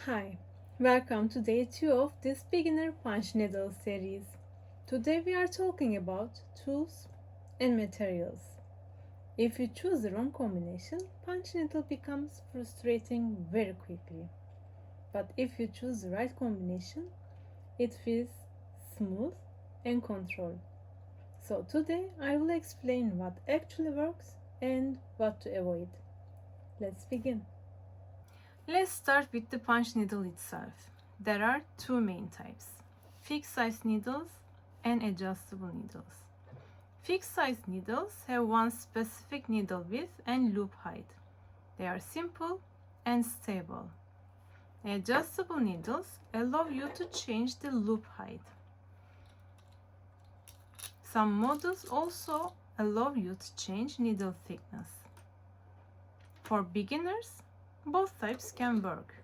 Hi, welcome to day 2 of this beginner punch needle series. Today we are talking about tools and materials. If you choose the wrong combination, punch needle becomes frustrating very quickly. But if you choose the right combination, it feels smooth and controlled. So today I will explain what actually works and what to avoid. Let's begin. Let's start with the punch needle itself. There are two main types, fixed size needles and adjustable needles. Fixed size needles have one specific needle width and loop height. They are simple and stable. Adjustable needles allow you to change the loop height. Some models also allow you to change needle thickness. For beginners, both types can work.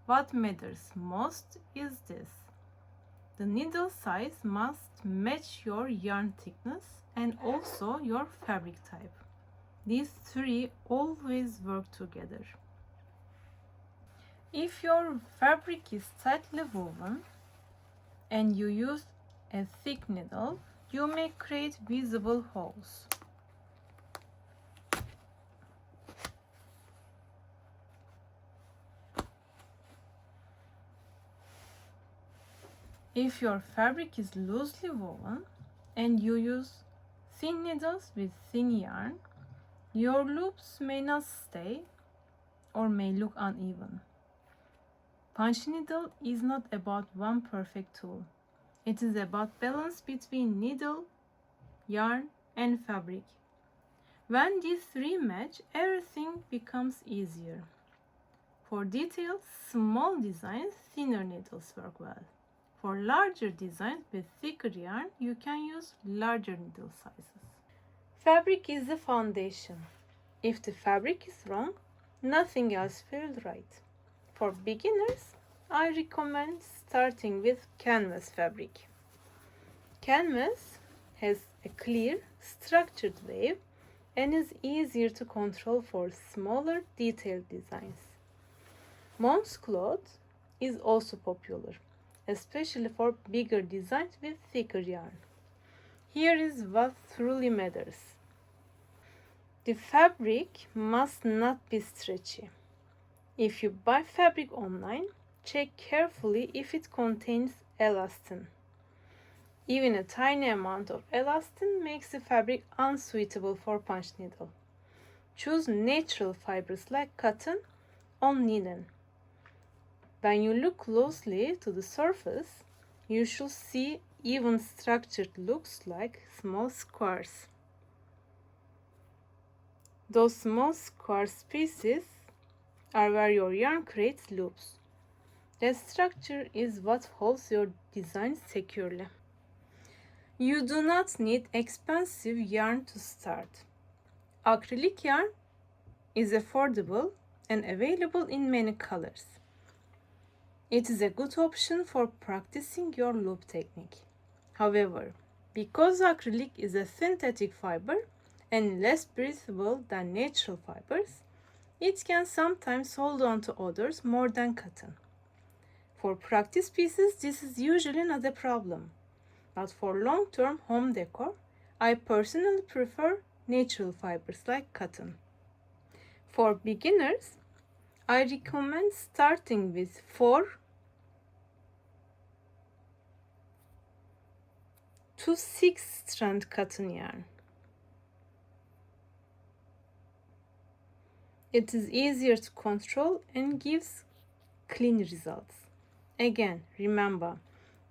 What matters most is this. The needle size must match your yarn thickness and also your fabric type. These three always work together. If your fabric is tightly woven and you use a thick needle, you may create visible holes. If your fabric is loosely woven and you use thin needles with thin yarn, your loops may not stay or may look uneven. Punch needle is not about one perfect tool. It is about balance between needle, yarn, and fabric. When these three match, everything becomes easier. For detailed, small designs, thinner needles work well. For larger designs with thicker yarn, you can use larger needle sizes. Fabric is the foundation. If the fabric is wrong, nothing else feels right. For beginners, I recommend starting with canvas fabric. Canvas has a clear, structured wave and is easier to control for smaller, detailed designs. Mons cloth is also popular, especially for bigger designs with thicker yarn. Here is what truly matters. The fabric must not be stretchy. If you buy fabric online, check carefully if it contains elastin. Even a tiny amount of elastin makes the fabric unsuitable for punch needle. Choose natural fibers like cotton or linen. When you look closely to the surface, you should see even structured looks like small squares. Those small square pieces are where your yarn creates loops. That structure is what holds your design securely. You do not need expensive yarn to start. Acrylic yarn is affordable and available in many colors. It is a good option for practicing your loop technique. However, because acrylic is a synthetic fiber and less breathable than natural fibers, it can sometimes hold on to odors more than cotton. For practice pieces, this is usually not a problem, but for long-term home decor, I personally prefer natural fibers like cotton. For beginners, I recommend starting with 4 to 6 strand cotton yarn. It is easier to control and gives clean results. Again, remember,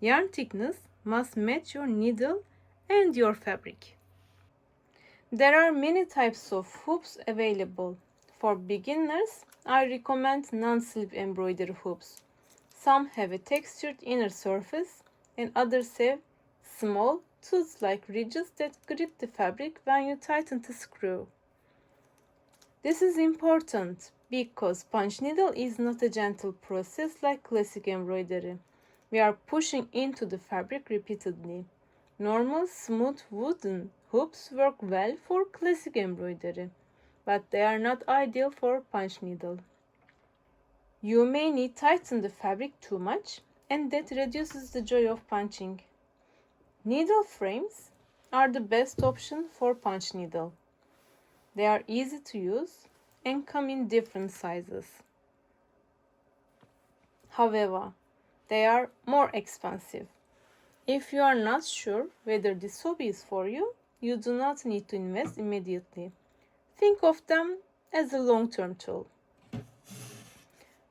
yarn thickness must match your needle and your fabric. There are many types of hoops available. For beginners, I recommend non-slip embroidery hoops. Some have a textured inner surface and others have small, tooth-like ridges that grip the fabric when you tighten the screw. This is important because punch needle is not a gentle process like classic embroidery. We are pushing into the fabric repeatedly. Normal smooth wooden hoops work well for classic embroidery, but they are not ideal for punch needle. You may need tighten the fabric too much, and that reduces the joy of punching. Needle frames are the best option for punch needle. They are easy to use and come in different sizes. However, they are more expensive. If you are not sure whether this hobby is for you, you do not need to invest immediately. Think of them as a long-term tool.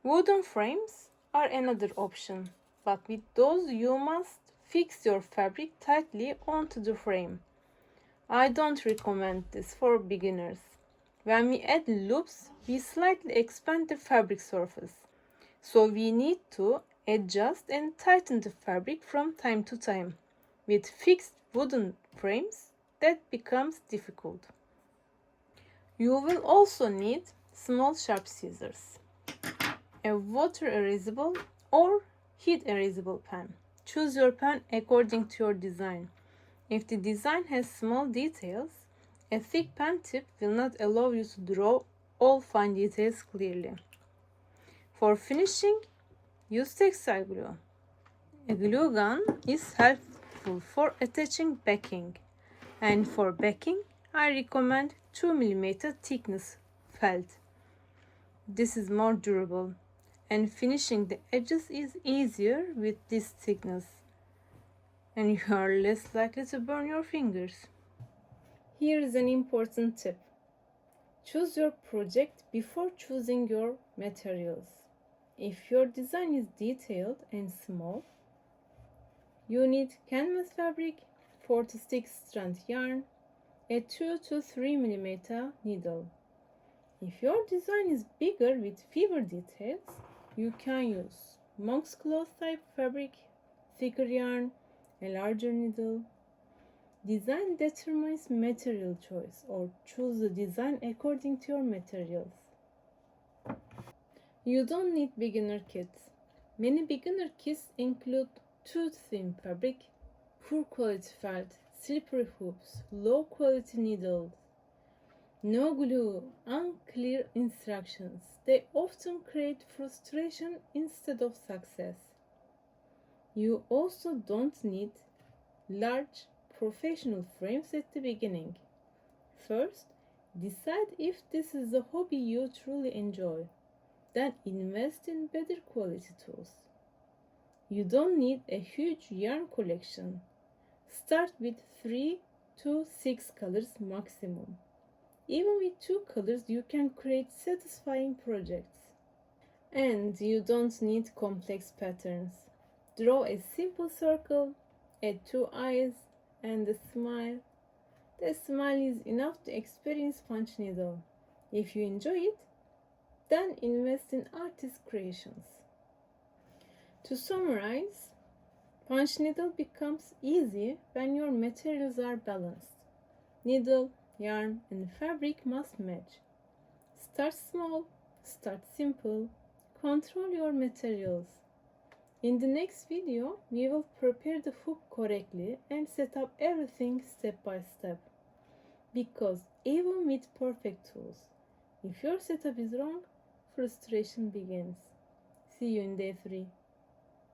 Wooden frames are another option, but with those you must fix your fabric tightly onto the frame. I don't recommend this for beginners. When we add loops, we slightly expand the fabric surface, so we need to adjust and tighten the fabric from time to time. With fixed wooden frames, that becomes difficult. You will also need small sharp scissors, a water erasable or heat erasable pen. Choose your pen according to your design. If the design has small details, a thick pen tip will not allow you to draw all fine details clearly. For finishing, use textile glue. A glue gun is helpful for attaching backing, and for backing, I recommend 2 mm thickness felt. This is more durable, and finishing the edges is easier with this thickness, and you are less likely to burn your fingers. Here is an important tip. Choose your project before choosing your materials. If your design is detailed and small, you need canvas fabric, 46 strand yarn, a 2 to 3 mm needle. If your design is bigger with fewer details, you can use monk's cloth type fabric, thicker yarn, a larger needle. Design determines material choice, or choose the design according to your materials. You don't need beginner kits. Many beginner kits include too thin fabric, poor quality felt, slippery hoops, low quality needles, no glue, unclear instructions. They often create frustration instead of success. You also don't need large professional frames at the beginning. First, decide if this is a hobby you truly enjoy. Then invest in better quality tools. You don't need a huge yarn collection. Start with 3 to 6 colors maximum. Even with 2 colors, you can create satisfying projects. And you don't need complex patterns. Draw a simple circle, add 2 eyes, and a smile. The smile is enough to experience punch needle. If you enjoy it, then invest in artist creations. To summarize, punch needle becomes easy when your materials are balanced. Needle, yarn, and fabric must match. Start small, start simple, control your materials. In the next video, we will prepare the hoop correctly and set up everything step by step. Because even with perfect tools, if your setup is wrong, frustration begins. See you in day 3.